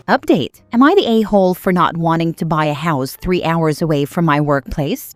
Update: am I the a-hole for not wanting to buy a house 3 hours away from my workplace?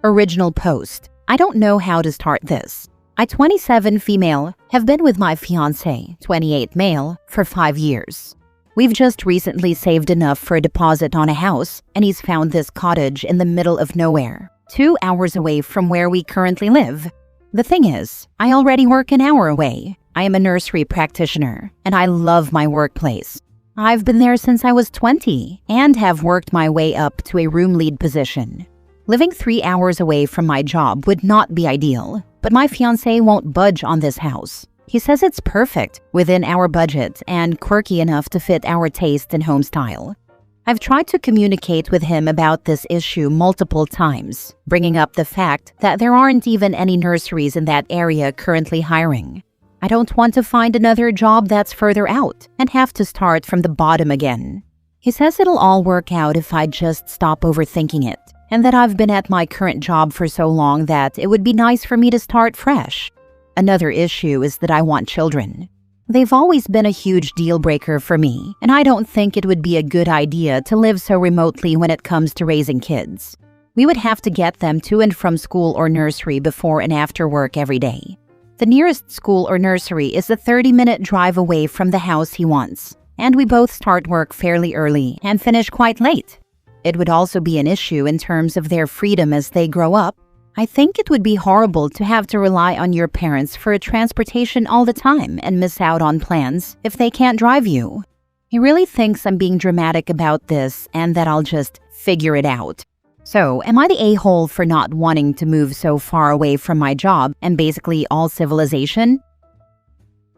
Original post: I don't know how to start this. I, 27 female, have been with my fiancé, 28 male, for 5 years. We've just recently saved enough for a deposit on a house, and he's found this cottage in the middle of nowhere, 2 hours away from where we currently live. The thing is, I already work an hour away. I am a nursery practitioner, and I love my workplace. I've been there since I was 20 and have worked my way up to a room lead position. Living 3 hours away from my job would not be ideal, but my fiancé won't budge on this house. He says it's perfect, within our budget, and quirky enough to fit our taste and home style. I've tried to communicate with him about this issue multiple times, bringing up the fact that there aren't even any nurseries in that area currently hiring. I don't want to find another job that's further out and have to start from the bottom again. He says it'll all work out if I just stop overthinking it, and that I've been at my current job for so long that it would be nice for me to start fresh. Another issue is that I want children. They've always been a huge deal breaker for me, and I don't think it would be a good idea to live so remotely when it comes to raising kids. We would have to get them to and from school or nursery before and after work every day. The nearest school or nursery is a 30-minute drive away from the house he wants, and we both start work fairly early and finish quite late. It would also be an issue in terms of their freedom as they grow up. I think it would be horrible to have to rely on your parents for transportation all the time and miss out on plans if they can't drive you. He really thinks I'm being dramatic about this and that I'll just figure it out. So, am I the a-hole for not wanting to move so far away from my job and basically all civilization?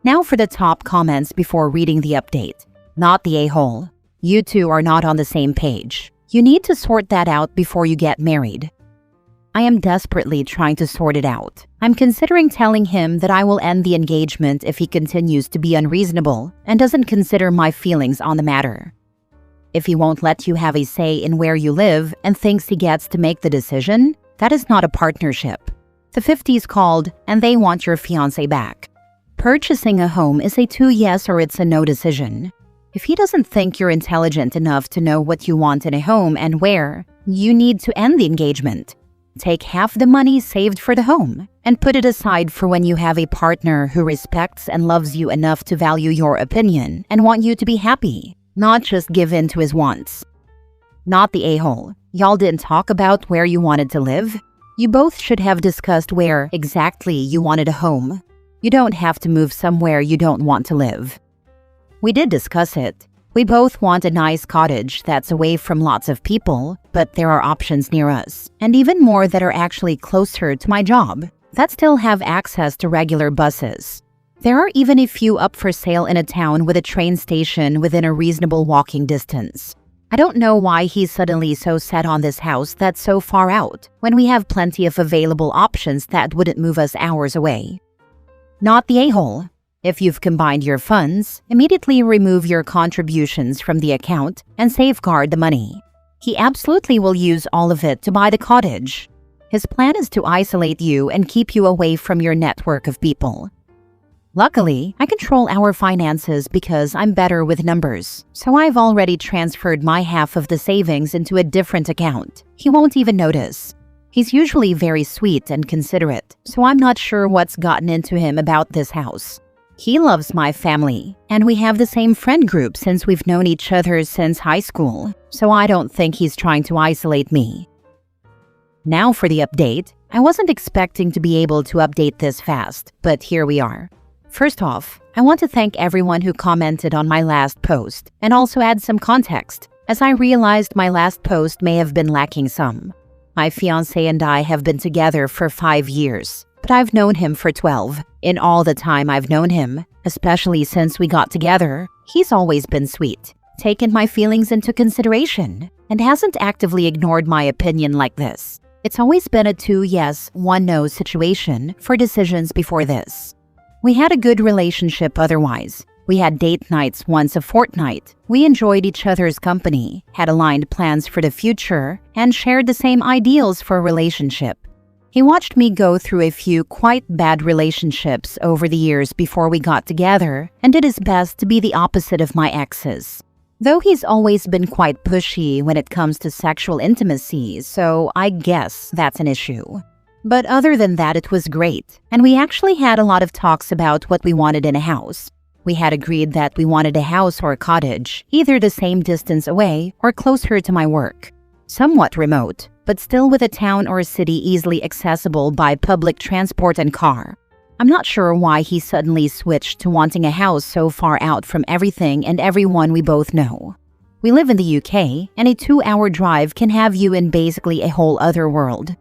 Now for the top comments before reading the update. Not the a-hole. You two are not on the same page. You need to sort that out before you get married. I am desperately trying to sort it out. I'm considering telling him that I will end the engagement if he continues to be unreasonable and doesn't consider my feelings on the matter. If he won't let you have a say in where you live and thinks he gets to make the decision, that is not a partnership. The 50s called and they want your fiancé back. Purchasing a home is a 2 yes or it's a no decision. If he doesn't think you're intelligent enough to know what you want in a home and where, you need to end the engagement. Take half the money saved for the home and put it aside for when you have a partner who respects and loves you enough to value your opinion and want you to be happy, not just give in to his wants. Not the a-hole. Y'all didn't talk about where you wanted to live? You both should have discussed where exactly you wanted a home. You don't have to move somewhere you don't want to live. We did discuss it. We both want a nice cottage that's away from lots of people, but there are options near us, and even more that are actually closer to my job, that still have access to regular buses. There are even a few up for sale in a town with a train station within a reasonable walking distance. I don't know why he's suddenly so set on this house that's so far out, when we have plenty of available options that wouldn't move us hours away. Not the a-hole. If you've combined your funds, immediately remove your contributions from the account and safeguard the money. He absolutely will use all of it to buy the cottage. His plan is to isolate you and keep you away from your network of people. Luckily, I control our finances because I'm better with numbers, so I've already transferred my half of the savings into a different account. He won't even notice. He's usually very sweet and considerate, so I'm not sure what's gotten into him about this house. He loves my family, and we have the same friend group since we've known each other since high school, so I don't think he's trying to isolate me. Now for the update. I wasn't expecting to be able to update this fast, but here we are. First off, I want to thank everyone who commented on my last post, and also add some context, as I realized my last post may have been lacking some. My fiancé and I have been together for 5 years, but I've known him for 12. In all the time I've known him, especially since we got together, he's always been sweet, taken my feelings into consideration, and hasn't actively ignored my opinion like this. It's always been a 2 yes, 1 no situation for decisions before this. We had a good relationship otherwise. We had date nights once a fortnight. We enjoyed each other's company, had aligned plans for the future, and shared the same ideals for a relationship. He watched me go through a few quite bad relationships over the years before we got together and did his best to be the opposite of my exes. Though he's always been quite pushy when it comes to sexual intimacy, so I guess that's an issue. But other than that, it was great, and we actually had a lot of talks about what we wanted in a house. We had agreed that we wanted a house or a cottage, either the same distance away or closer to my work. Somewhat remote, but still with a town or a city easily accessible by public transport and car. I'm not sure why he suddenly switched to wanting a house so far out from everything and everyone we both know. We live in the UK, and a 2-hour drive can have you in basically a whole other world.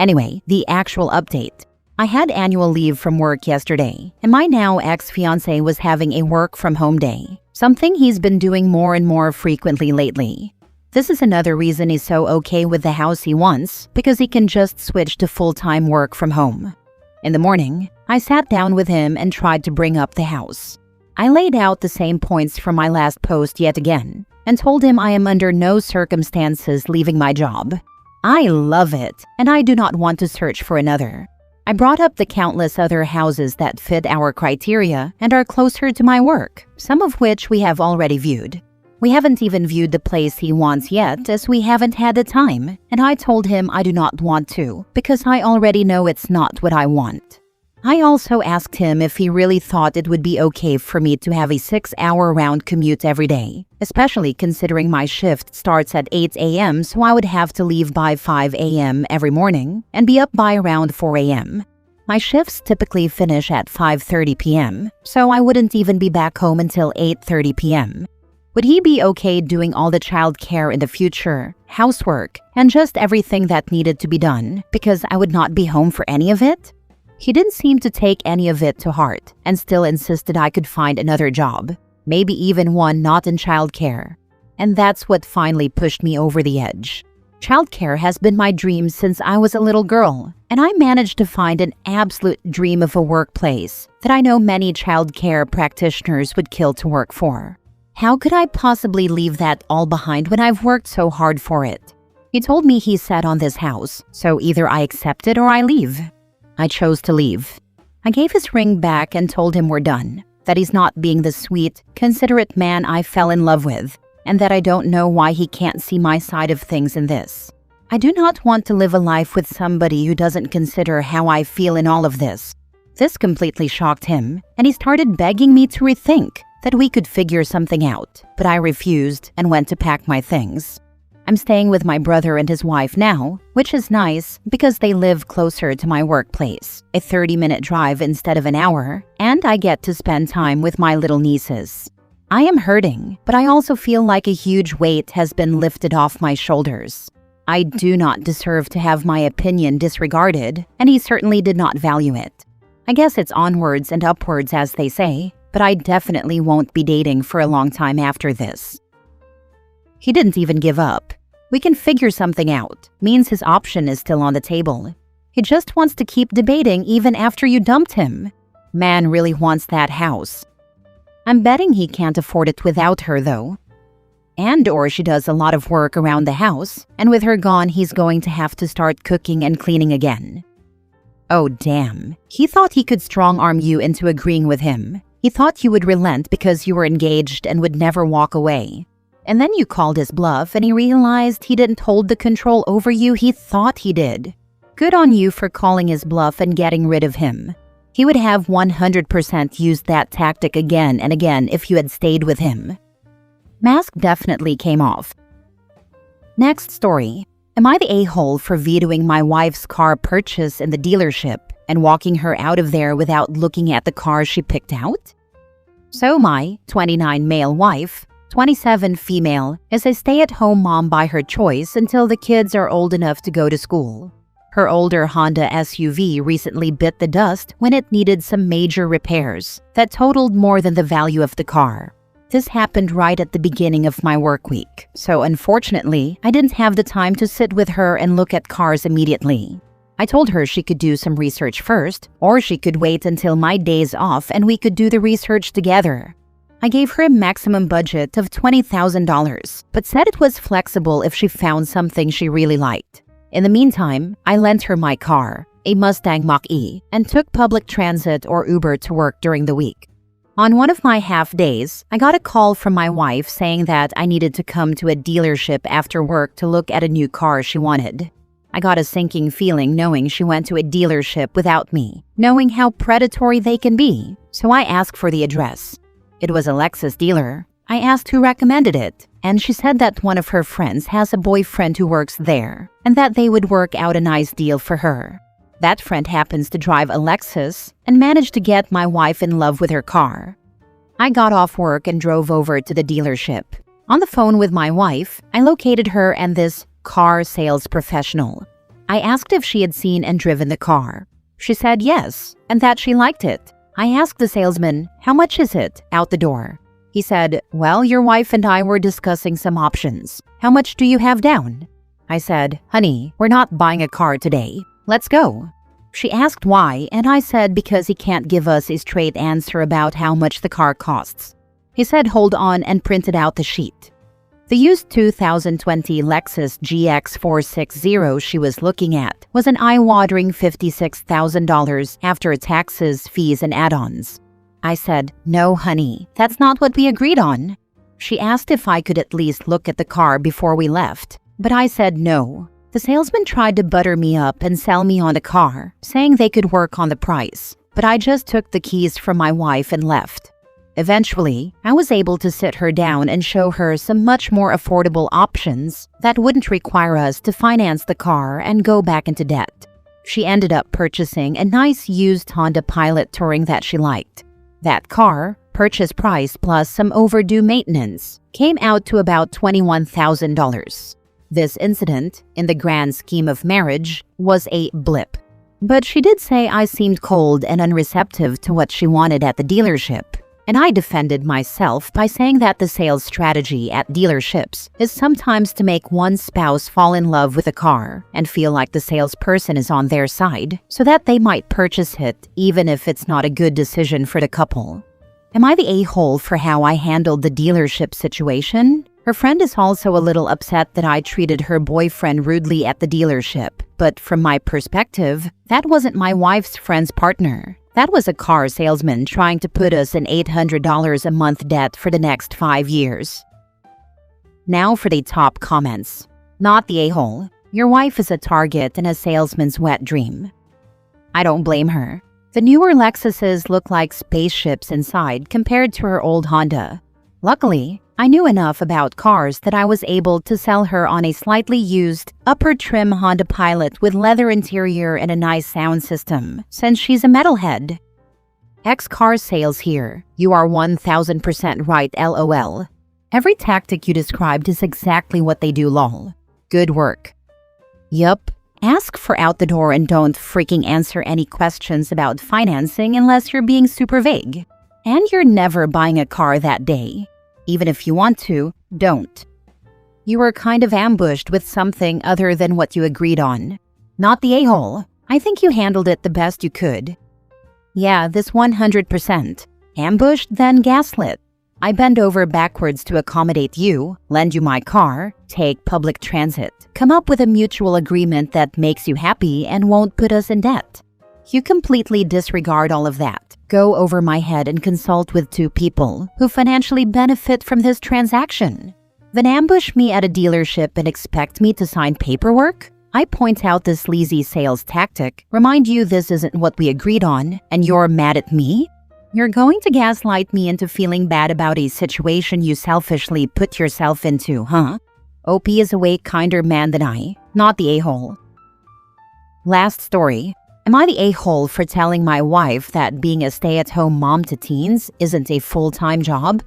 Anyway, the actual update. I had annual leave from work yesterday, and my now ex-fiancé was having a work-from-home day, something he's been doing more and more frequently lately. This is another reason he's so okay with the house he wants, because he can just switch to full-time work from home. In the morning, I sat down with him and tried to bring up the house. I laid out the same points from my last post yet again, and told him I am under no circumstances leaving my job. I love it, and I do not want to search for another. I brought up the countless other houses that fit our criteria and are closer to my work, some of which we have already viewed. We haven't even viewed the place he wants yet, as we haven't had the time, and I told him I do not want to, because I already know it's not what I want. I also asked him if he really thought it would be okay for me to have a 6-hour round commute every day, especially considering my shift starts at 8 a.m. so I would have to leave by 5 a.m. every morning and be up by around 4 a.m. My shifts typically finish at 5:30 p.m., so I wouldn't even be back home until 8:30 p.m. Would he be okay doing all the childcare in the future, housework, and just everything that needed to be done because I would not be home for any of it? He didn't seem to take any of it to heart and still insisted I could find another job, maybe even one not in childcare. And that's what finally pushed me over the edge. Childcare has been my dream since I was a little girl, and I managed to find an absolute dream of a workplace that I know many childcare practitioners would kill to work for. How could I possibly leave that all behind when I've worked so hard for it? He told me he sat on this house, so either I accept it or I leave. I chose to leave. I gave his ring back and told him we're done, that he's not being the sweet, considerate man I fell in love with, and that I don't know why he can't see my side of things in this. I do not want to live a life with somebody who doesn't consider how I feel in all of this. This completely shocked him, and he started begging me to rethink that we could figure something out, but I refused and went to pack my things. I'm staying with my brother and his wife now, which is nice because they live closer to my workplace, a 30-minute drive instead of an hour, and I get to spend time with my little nieces. I am hurting, but I also feel like a huge weight has been lifted off my shoulders. I do not deserve to have my opinion disregarded, and he certainly did not value it. I guess it's onwards and upwards, as they say, but I definitely won't be dating for a long time after this. He didn't even give up. We can figure something out, means his option is still on the table. He just wants to keep debating even after you dumped him. Man really wants that house. I'm betting he can't afford it without her, though. And/or she does a lot of work around the house, and with her gone, he's going to have to start cooking and cleaning again. Oh, damn. He thought he could strong-arm you into agreeing with him. He thought you would relent because you were engaged and would never walk away. And then you called his bluff and he realized he didn't hold the control over you he thought he did. Good on you for calling his bluff and getting rid of him. He would have 100% used that tactic again and again if you had stayed with him. Mask definitely came off. Next story. Am I the a-hole for vetoing my wife's car purchase in the dealership and walking her out of there without looking at the car she picked out? So my 29 male wife, 27 female, is a stay-at-home mom by her choice until the kids are old enough to go to school. Her older Honda SUV recently bit the dust when it needed some major repairs that totaled more than the value of the car. This happened right at the beginning of my work week, so unfortunately, I didn't have the time to sit with her and look at cars immediately. I told her she could do some research first, or she could wait until my days off and we could do the research together. I gave her a maximum budget of $20,000, but said it was flexible if she found something she really liked. In the meantime, I lent her my car, a Mustang Mach-E, and took public transit or Uber to work during the week. On one of my half days, I got a call from my wife saying that I needed to come to a dealership after work to look at a new car she wanted. I got a sinking feeling knowing she went to a dealership without me, knowing how predatory they can be, so I asked for the address. It was a Lexus dealer. I asked who recommended it, and she said that one of her friends has a boyfriend who works there, and that they would work out a nice deal for her. That friend happens to drive a Lexus and managed to get my wife in love with her car. I got off work and drove over to the dealership. On the phone with my wife, I located her and this car sales professional. I asked if she had seen and driven the car. She said yes, and that she liked it. I asked the salesman, "How much is it?" out the door. He said, "Well, your wife and I were discussing some options. How much do you have down?" I said, "Honey, we're not buying a car today. Let's go." She asked why, and I said because he can't give us a straight answer about how much the car costs. He said hold on and printed out the sheet. The used 2020 Lexus GX460 she was looking at was an eye-watering $56,000 after taxes, fees, and add-ons. I said, "No, honey, that's not what we agreed on." She asked if I could at least look at the car before we left, but I said no. The salesman tried to butter me up and sell me on the car, saying they could work on the price, but I just took the keys from my wife and left. Eventually, I was able to sit her down and show her some much more affordable options that wouldn't require us to finance the car and go back into debt. She ended up purchasing a nice used Honda Pilot Touring that she liked. That car, purchase price plus some overdue maintenance, came out to about $21,000. This incident, in the grand scheme of marriage, was a blip. But she did say I seemed cold and unreceptive to what she wanted at the dealership, and I defended myself by saying that the sales strategy at dealerships is sometimes to make one spouse fall in love with a car and feel like the salesperson is on their side, so that they might purchase it even if it's not a good decision for the couple. Am I the a-hole for how I handled the dealership situation? Her friend is also a little upset that I treated her boyfriend rudely at the dealership, but from my perspective, that wasn't my wife's friend's partner. That was a car salesman trying to put us in $800 a month debt for the next 5 years. Now for the top comments. Not the a-hole. Your wife is a target and a salesman's wet dream. I don't blame her. The newer Lexuses look like spaceships inside compared to her old Honda. Luckily, I knew enough about cars that I was able to sell her on a slightly used, upper-trim Honda Pilot with leather interior and a nice sound system, since she's a metalhead. X-Car Sales here. You are 1000% right, LOL. Every tactic you described is exactly what they do, lol. Good work. Yup. Ask for out the door and don't freaking answer any questions about financing unless you're being super vague. And you're never buying a car that day. Even if you want to, don't. You were kind of ambushed with something other than what you agreed on. Not the a-hole. I think you handled it the best you could. Yeah, this 100%. Ambushed, then gaslit. I bend over backwards to accommodate you, lend you my car, take public transit, come up with a mutual agreement that makes you happy and won't put us in debt. You completely disregard all of that. Go over my head and consult with 2 people who financially benefit from this transaction. Then ambush me at a dealership and expect me to sign paperwork? I point out this sleazy sales tactic, remind you this isn't what we agreed on, and you're mad at me? You're going to gaslight me into feeling bad about a situation you selfishly put yourself into, huh? OP is a way kinder man than I, not the a-hole. Last story. Am I the a-hole for telling my wife that being a stay-at-home mom to teens isn't a full-time job?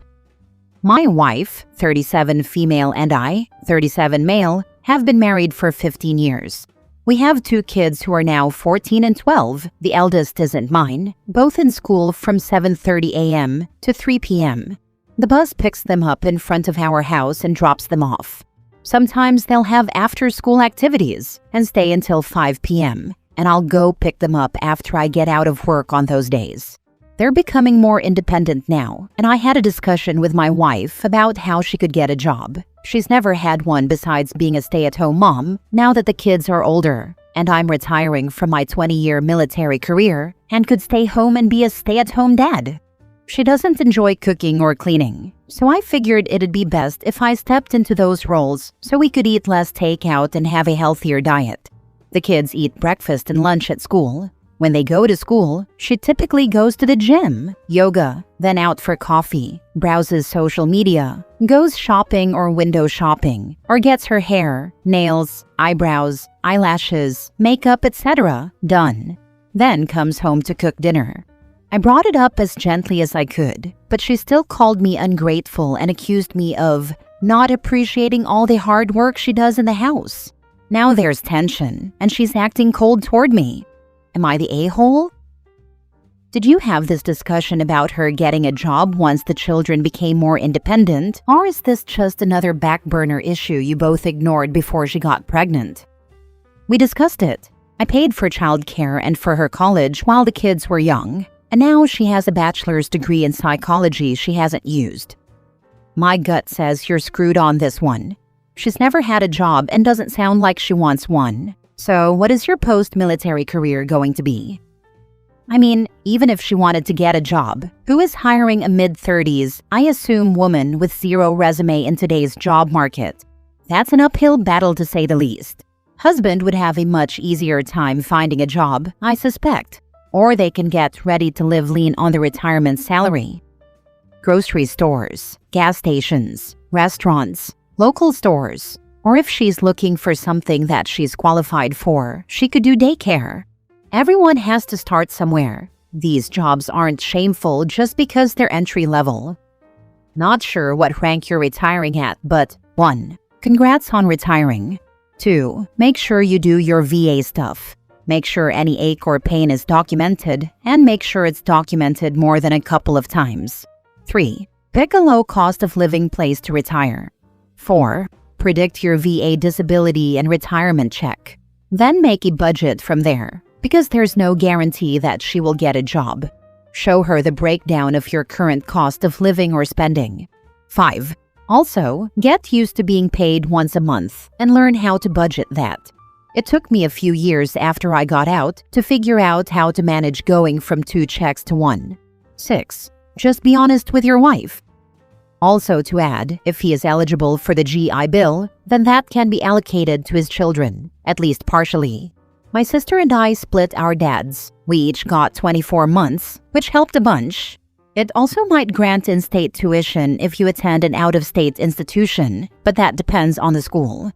My wife, 37 female, and I, 37 male, have been married for 15 years. We have 2 kids who are now 14 and 12. The eldest isn't mine, both in school from 7:30 a.m. to 3 p.m. The bus picks them up in front of our house and drops them off. Sometimes they'll have after-school activities and stay until 5 p.m., and I'll go pick them up after I get out of work on those days. They're becoming more independent now, and I had a discussion with my wife about how she could get a job. She's never had one besides being a stay-at-home mom now that the kids are older, and I'm retiring from my 20-year military career and could stay home and be a stay-at-home dad. She doesn't enjoy cooking or cleaning, so I figured it'd be best if I stepped into those roles so we could eat less takeout and have a healthier diet. The kids eat breakfast and lunch at school. When they go to school, she typically goes to the gym, yoga, then out for coffee, browses social media, goes shopping or window shopping, or gets her hair, nails, eyebrows, eyelashes, makeup, etc. done. Then comes home to cook dinner. I brought it up as gently as I could, but she still called me ungrateful and accused me of not appreciating all the hard work she does in the house. Now there's tension, and she's acting cold toward me. Am I the a-hole? Did you have this discussion about her getting a job once the children became more independent, or is this just another back burner issue you both ignored before she got pregnant? We discussed it. I paid for childcare and for her college while the kids were young, and now she has a bachelor's degree in psychology she hasn't used. My gut says you're screwed on this one. She's never had a job and doesn't sound like she wants one. So, what is your post-military career going to be? I mean, even if she wanted to get a job, who is hiring a mid-30s, I assume woman with zero resume in today's job market? That's an uphill battle to say the least. Husband would have a much easier time finding a job, I suspect. Or they can get ready to live lean on the retirement salary. Grocery stores, gas stations, restaurants, local stores. Or if she's looking for something that she's qualified for, she could do daycare. Everyone has to start somewhere. These jobs aren't shameful just because they're entry level. Not sure what rank you're retiring at, but 1. Congrats on retiring. 2. Make sure you do your VA stuff. Make sure any ache or pain is documented, and make sure it's documented more than a couple of times. 3. Pick a low cost of living place to retire. 4. Predict your VA disability and retirement check. Then make a budget from there, because there's no guarantee that she will get a job. Show her the breakdown of your current cost of living or spending. 5. Also, get used to being paid once a month and learn how to budget that. It took me a few years after I got out to figure out how to manage going from 2 checks to 1. 6. Just be honest with your wife. Also to add, if he is eligible for the GI Bill, then that can be allocated to his children, at least partially. My sister and I split our dads. We each got 24 months, which helped a bunch. It also might grant in-state tuition if you attend an out-of-state institution, but that depends on the school.